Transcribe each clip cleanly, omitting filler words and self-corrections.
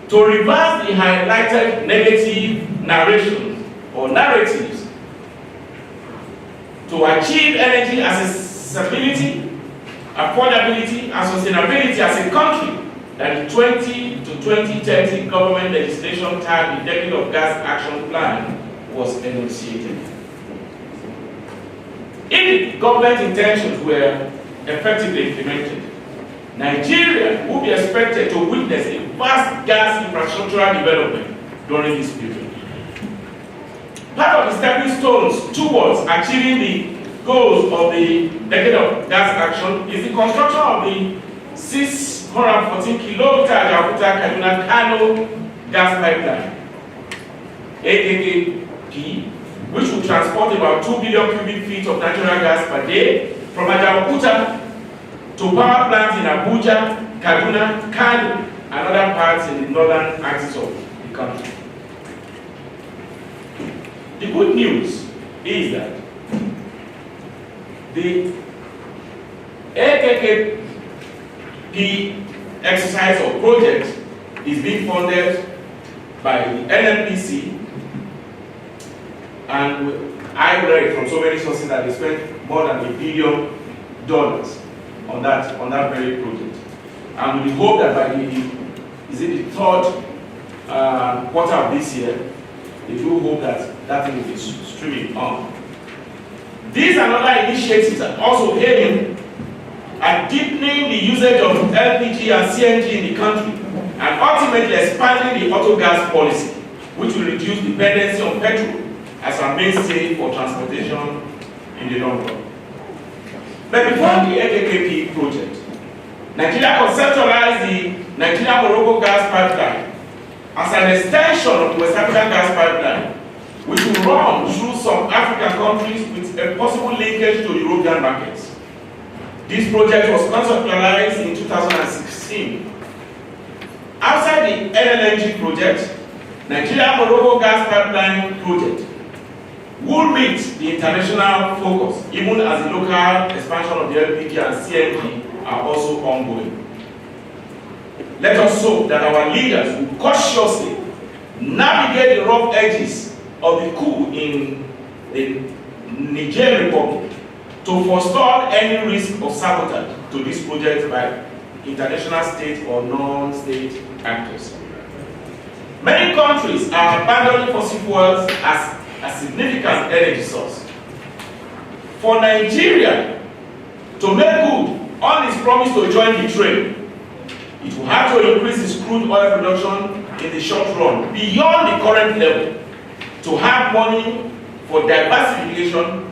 to reverse the highlighted negative narrations or narratives, to achieve energy accessibility, affordability, and sustainability as a country, that the 20 to 2030 government legislation tagged the Decade of Gas Action Plan was enunciated. If the government intentions were effectively implemented, Nigeria would be expected to witness a vast gas infrastructural development during this period. Part of the stepping stones towards achieving the goals of the Decade of Gas Action is the construction of the 614 kilometer Ajaokuta-Kaduna Kano gas pipeline, AKKP, which will transport about 2 billion cubic feet of natural gas per day from Ajaokuta to power plants in Abuja, Kaduna, Kano, and other parts in the northern axis of the country. The good news is that the AKKP exercise or project is being funded by the NNPC, and I read from so many sources that they spent more than $1 billion on that very project. And we hope that by the third quarter of this year, we do hope that that thing will be streaming on. These and other initiatives are also aiming at deepening the usage of LPG and CNG in the country, and ultimately expanding the auto gas policy, which will reduce dependency on petrol as our mainstay for transportation in the long run. But before the AKKP project, Nigeria conceptualized the Nigeria-Morocco gas pipeline as an extension of the West African gas pipeline, which will run through some African countries with a possible linkage to European markets. This project was conceptualized in 2016. Outside the NLNG project, Nigeria-Morocco gas pipeline project will meet the international focus, even as the local expansion of the LPG and CNG are also ongoing. Let us hope that our leaders will cautiously navigate the rough edges of the coup in the Niger Republic to forestall any risk of sabotage to this project by international state or non-state actors. Many countries are abandoning fossil fuels as a significant energy source. For Nigeria to make good on its promise to join the trade, it will have to increase its crude oil production in the short run beyond the current level to have money for diversification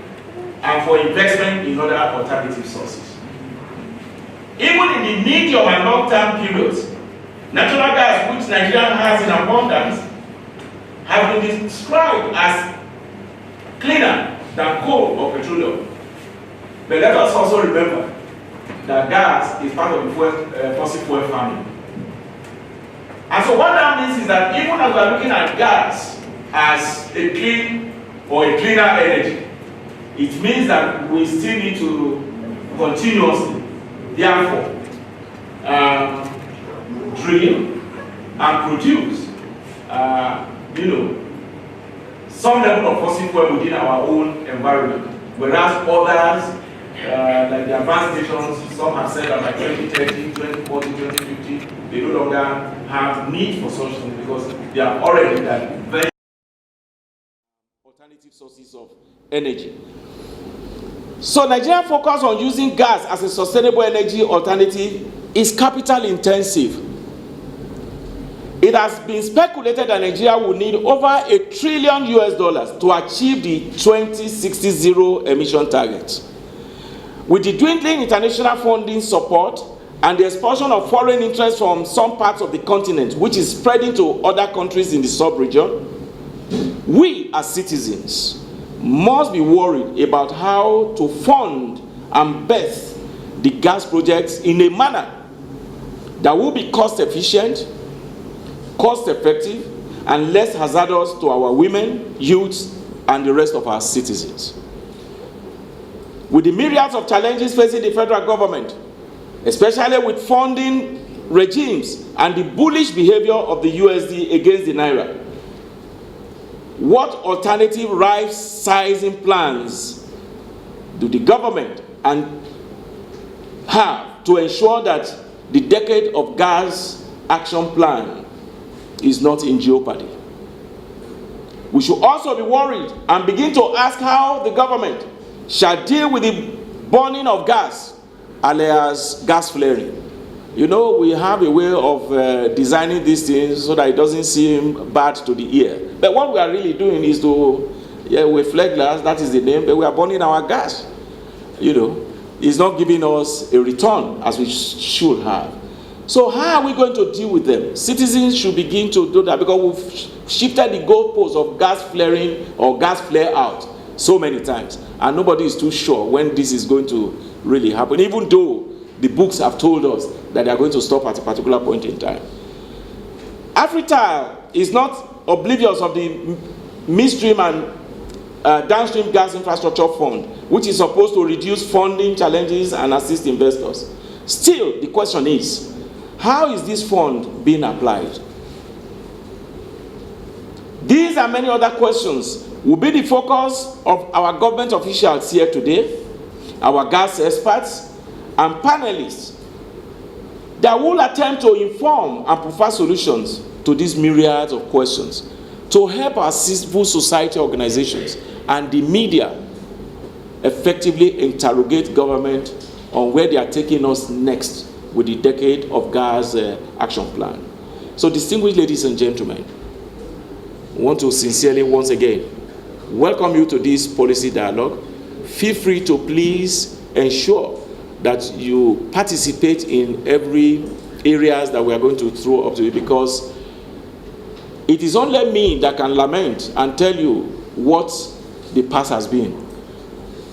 and for investment in other alternative sources. Even in the medium and long-term periods, natural gas, which Nigeria has in abundance, have been described as cleaner than coal or petroleum. But let us also remember that gas is part of the fossil fuel farming. And so what that means is that even as we are looking at gas as a clean or a cleaner energy, it means that we still need to continuously, therefore, drill and produce, some level of fossil fuel within our own environment. Whereas others, like the advanced nations, some have said that by 2030, 2040, 2050, they no longer have need for such things because they are already that very alternative sources of energy. So Nigeria's focus on using gas as a sustainable energy alternative is capital intensive. It has been speculated that Nigeria will need over $1 trillion to achieve the 2060 zero emission target. With the dwindling international funding support and the expulsion of foreign interest from some parts of the continent, which is spreading to other countries in the sub-region, we as citizens must be worried about how to fund and birth the gas projects in a manner that will be cost efficient, cost effective, and less hazardous to our women, youths, and the rest of our citizens. With the myriads of challenges facing the federal government, especially with funding regimes and the bullish behavior of the USD against the Naira, what alternative right-sizing plans do the government have to ensure that the decade of gas action plan is not in jeopardy? We should also be worried and begin to ask how the government shall deal with the burning of gas, alias gas flaring. You know, we have a way of designing these things so that it doesn't seem bad to the ear. But what we are really doing is to, with flare gas, that is the name, but we are burning our gas. You know, it's not giving us a return as we should have. So how are we going to deal with them? Citizens should begin to do that, because we've shifted the goalposts of gas flaring or gas flare out so many times, and nobody is too sure when this is going to really happen, even though the books have told us that they are going to stop at a particular point in time. Afrital is not oblivious of the midstream and downstream gas infrastructure fund, which is supposed to reduce funding challenges and assist investors. Still, the question is, how is this fund being applied? These and many other questions will be the focus of our government officials here today, our gas experts and panelists that will attempt to inform and provide solutions to these myriads of questions to help our civil society organizations and the media effectively interrogate government on where they are taking us next with the decade of gas action plan. So, distinguished ladies and gentlemen, I want to sincerely once again welcome you to this policy dialogue. Feel free to please ensure that you participate in every areas that we are going to throw up to you, because it is only me that can lament and tell you what the past has been.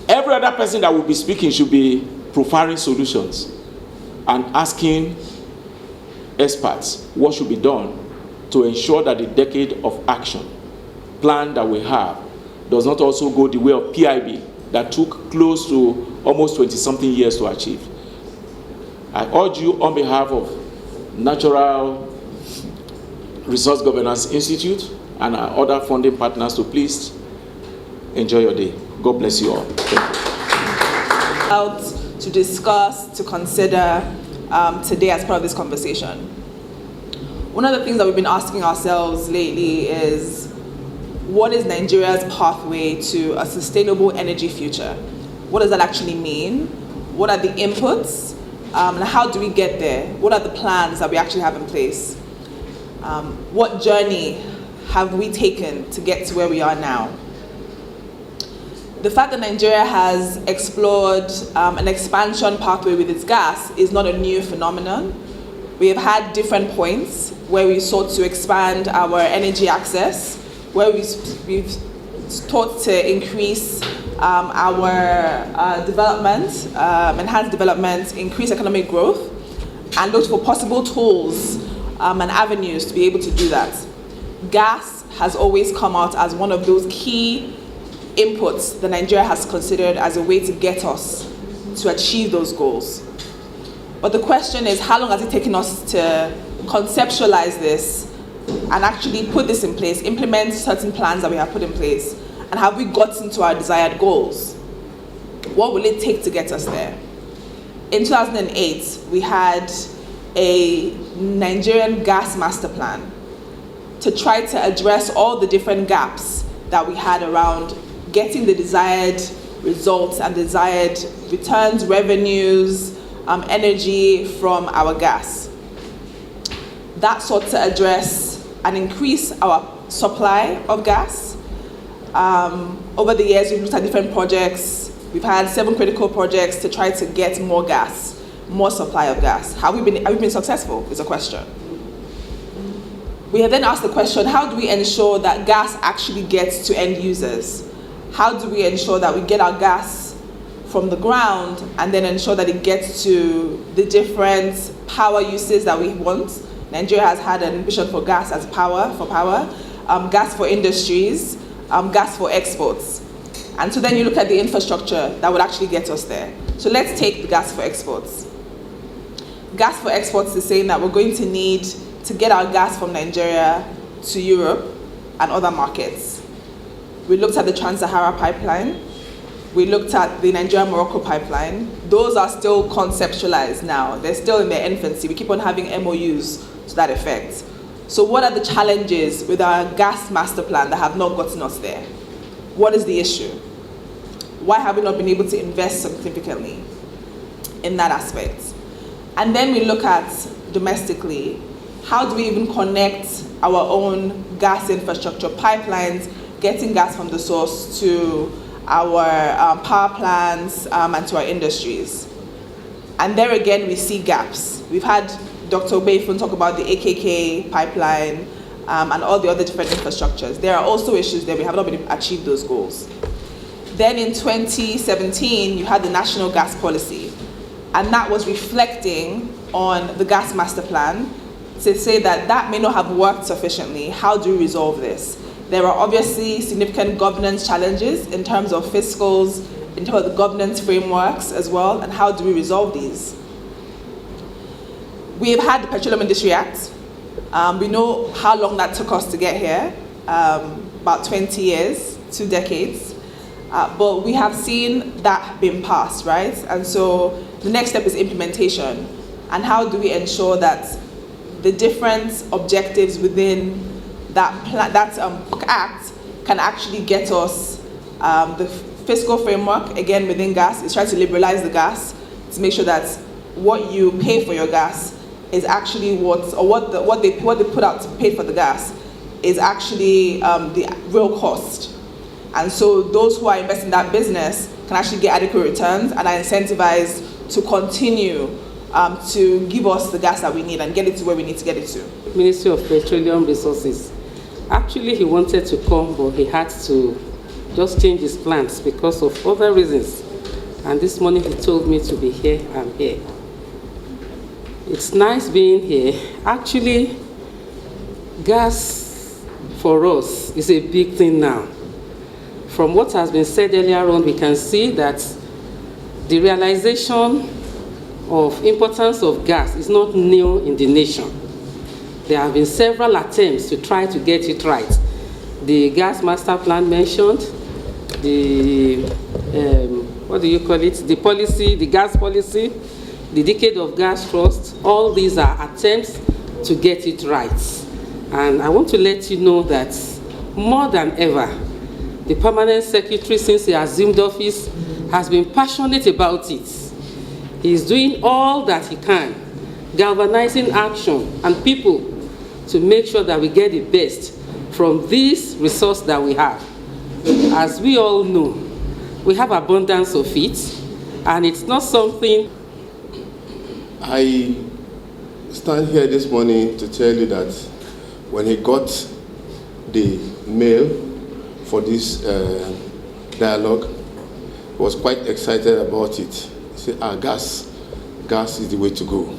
Every other person that will be speaking should be profiling solutions and asking experts what should be done to ensure that the decade of action plan that we have does not also go the way of PIB that took close to almost 20-something years to achieve. I urge you on behalf of Natural Resource Governance Institute and our other funding partners to please enjoy your day. God bless you all. Out to discuss, to consider today as part of this conversation. One of the things that we've been asking ourselves lately is, what is Nigeria's pathway to a sustainable energy future? What does that actually mean? What are the inputs? And how do we get there? What are the plans that we actually have in place? What journey have we taken to get to where we are now? The fact that Nigeria has explored an expansion pathway with its gas is not a new phenomenon. We have had different points where we sought to expand our energy access, where we've sought to increase our development, enhance development, increase economic growth, and look for possible tools and avenues to be able to do that. Gas has always come out as one of those key inputs that Nigeria has considered as a way to get us to achieve those goals. But the question is, how long has it taken us to conceptualize this and actually put this in place, implement certain plans that we have put in place, and have we gotten to our desired goals? What will it take to get us there? In 2008, we had a Nigerian gas master plan to try to address all the different gaps that we had around getting the desired results and desired returns, revenues, energy from our gas. That sought to address and increase our supply of gas. Over the years, we've looked at different projects. We've had 7 critical projects to try to get more gas, more supply of gas. Have we been successful, is a question. We have then asked the question, how do we ensure that gas actually gets to end users? How do we ensure that we get our gas from the ground and then ensure that it gets to the different power uses that we want? Nigeria has had an ambition for gas as power, gas for industries, gas for exports. And so then you look at the infrastructure that would actually get us there. So let's take the gas for exports. Gas for Exports is saying that we're going to need to get our gas from Nigeria to Europe and other markets. We looked at the Trans-Sahara pipeline. We looked at the Nigeria-Morocco pipeline. Those are still conceptualized now. They're still in their infancy. We keep on having MOUs to that effect. So what are the challenges with our gas master plan that have not gotten us there? What is the issue? Why have we not been able to invest significantly in that aspect? And then we look at domestically, how do we even connect our own gas infrastructure, pipelines, getting gas from the source to our power plants and to our industries? And there again, we see gaps. We've had Dr. Obeifun talk about the AKK pipeline and all the other different infrastructures. There are also issues there. We have not been able to achieve those goals. Then in 2017, you had the National Gas Policy, and that was reflecting on the gas master plan to say that that may not have worked sufficiently. How do we resolve this? There are obviously significant governance challenges in terms of fiscals, in terms of the governance frameworks as well, and how do we resolve these? We have had the Petroleum Industry Act. We know how long that took us to get here, about 20 years, 2 decades. But we have seen that being passed, right? And so the next step is implementation. And how do we ensure that the different objectives within that act can actually get us the fiscal framework, again within gas, is trying to liberalize the gas to make sure that what you pay for your gas is actually what they put out to pay for the gas is actually the real cost. And so those who are investing in that business can actually get adequate returns and are incentivized to continue to give us the gas that we need and get it to where we need to get it to. Ministry of Petroleum Resources. Actually, he wanted to come, but he had to just change his plans because of other reasons. And this morning he told me to be here. I'm here. It's nice being here. Actually, gas for us is a big thing now. From what has been said earlier on, we can see that the realization of importance of gas is not new in the nation. There have been several attempts to try to get it right. The gas master plan mentioned, the, what do you call it? The policy, the gas policy, the decade of gas trust, all these are attempts to get it right. And I want to let you know that more than ever, the permanent secretary, since he assumed office, has been passionate about it. He's doing all that he can, galvanizing action and people to make sure that we get the best from this resource that we have. As we all know, we have abundance of it, and it's not something. I stand here this morning to tell you that when he got the mail for this dialogue, he was quite excited about it. He said, gas is the way to go.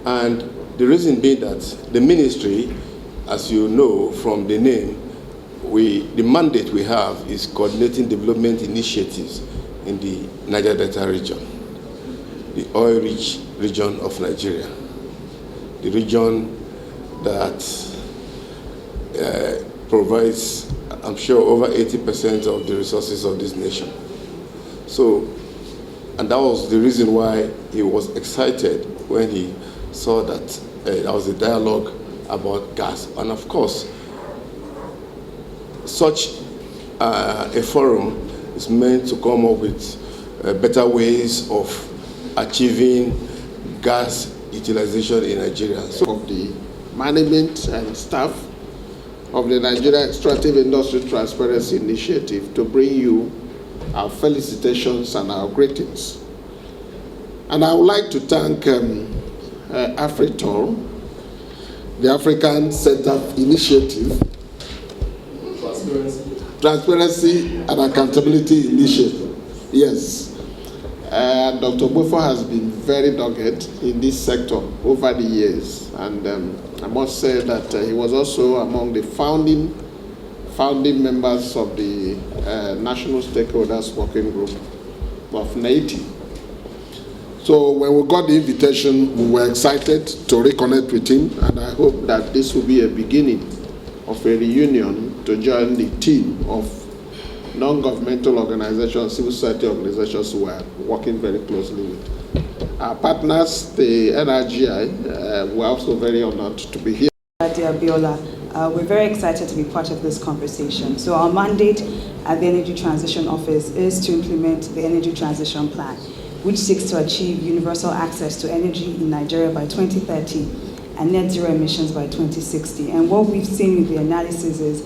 And the reason being that the ministry, as you know from the name, the mandate we have is coordinating development initiatives in the Niger Delta region, the oil-rich region of Nigeria, the region that provides, I'm sure, over 80% of the resources of this nation. So, and that was the reason why he was excited when he saw that there was a dialogue about gas. And of course, such a forum is meant to come up with better ways of achieving gas utilization in Nigeria. So, of the management and staff of the Nigeria Extractive Industry Transparency Initiative to bring you our felicitations and our greetings. And I would like to thank Afritor, the African Center Initiative, Transparency and Accountability Initiative. Yes. Dr. Obeifun has been very dogged in this sector over the years. And I must say that he was also among the founding members of the National Stakeholders Working Group of NAITI. So when we got the invitation, we were excited to reconnect with him, and I hope that this will be a beginning of a reunion to join the team of non-governmental organizations, civil society organizations who are working very closely with. Our partners, the NRGI, were also very honored to be here. Abiola, we're very excited to be part of this conversation. So our mandate at the Energy Transition Office is to implement the Energy Transition Plan, which seeks to achieve universal access to energy in Nigeria by 2030 and net zero emissions by 2060. And what we've seen with the analysis is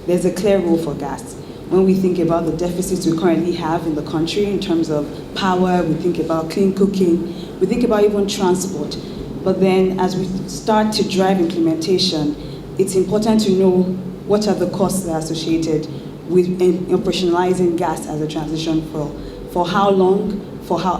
there's a clear role for gas. When we think about the deficits we currently have in the country in terms of power, we think about clean cooking, we think about even transport. But then as we start to drive implementation, it's important to know what are the costs that are associated with operationalizing gas as a transition fuel. For how long,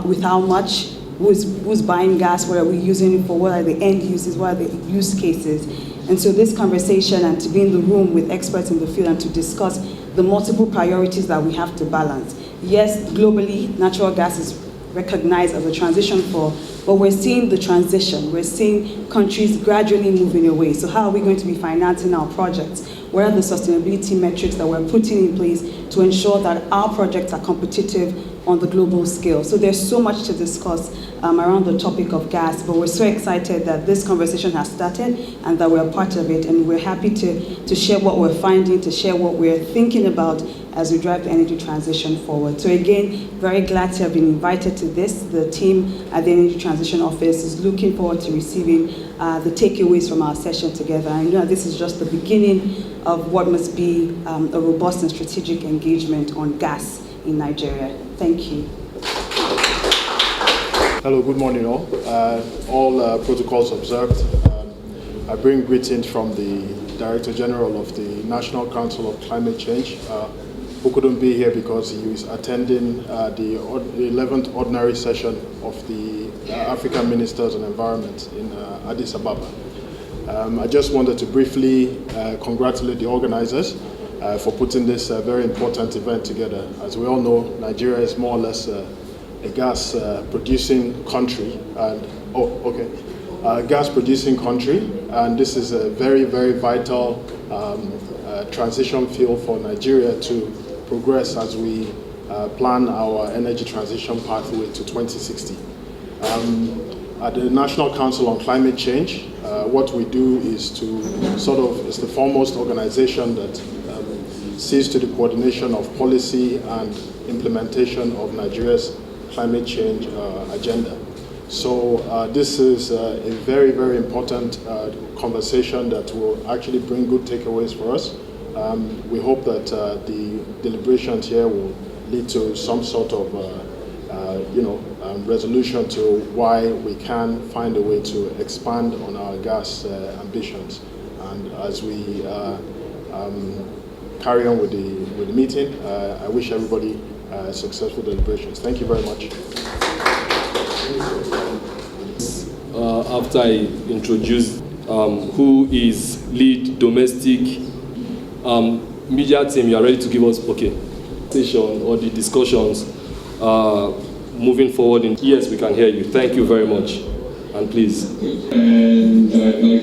with how much, who's buying gas, what are we using it for, what are the end uses, what are the use cases. And so this conversation and to be in the room with experts in the field and to discuss the multiple priorities that we have to balance. Yes, globally, natural gas is recognized as a transition fuel, but we're seeing the transition. We're seeing countries gradually moving away. So how are we going to be financing our projects? What are the sustainability metrics that we're putting in place to ensure that our projects are competitive on the global scale? So there's so much to discuss around the topic of gas, but we're so excited that this conversation has started and that we're part of it, and we're happy to share what we're finding, to share what we're thinking about as we drive the energy transition forward. So again, very glad to have been invited to this. The team at the Energy Transition Office is looking forward to receiving the takeaways from our session together. I know that this is just the beginning of what must be a robust and strategic engagement on gas in Nigeria. Thank you. Hello, good morning all. All protocols observed. I bring greetings from the Director General of the National Council of Climate Change, who couldn't be here because he is attending the 11th ordinary session of the African Ministers on Environment in Addis Ababa. I just wanted to briefly congratulate the organizers for putting this very important event together. As we all know, Nigeria is more or less a gas producing country, and gas producing country, and this is a very, very vital transition field for Nigeria to progress as we plan our energy transition pathway to 2060. At the National Council on Climate Change, what we do is to it's the foremost organization that sees to the coordination of policy and implementation of Nigeria's climate change agenda. So this is a very, very important conversation that will actually bring good takeaways for us. We hope that the deliberations here will lead to some sort of resolution to why we can find a way to expand on our gas ambitions. And as we carry on with the meeting, I wish everybody successful deliberations. Thank you very much. After I introduce who is lead domestic media team, you are ready to give us session or the discussions moving forward. Yes, we can hear you. Thank you very much, and please.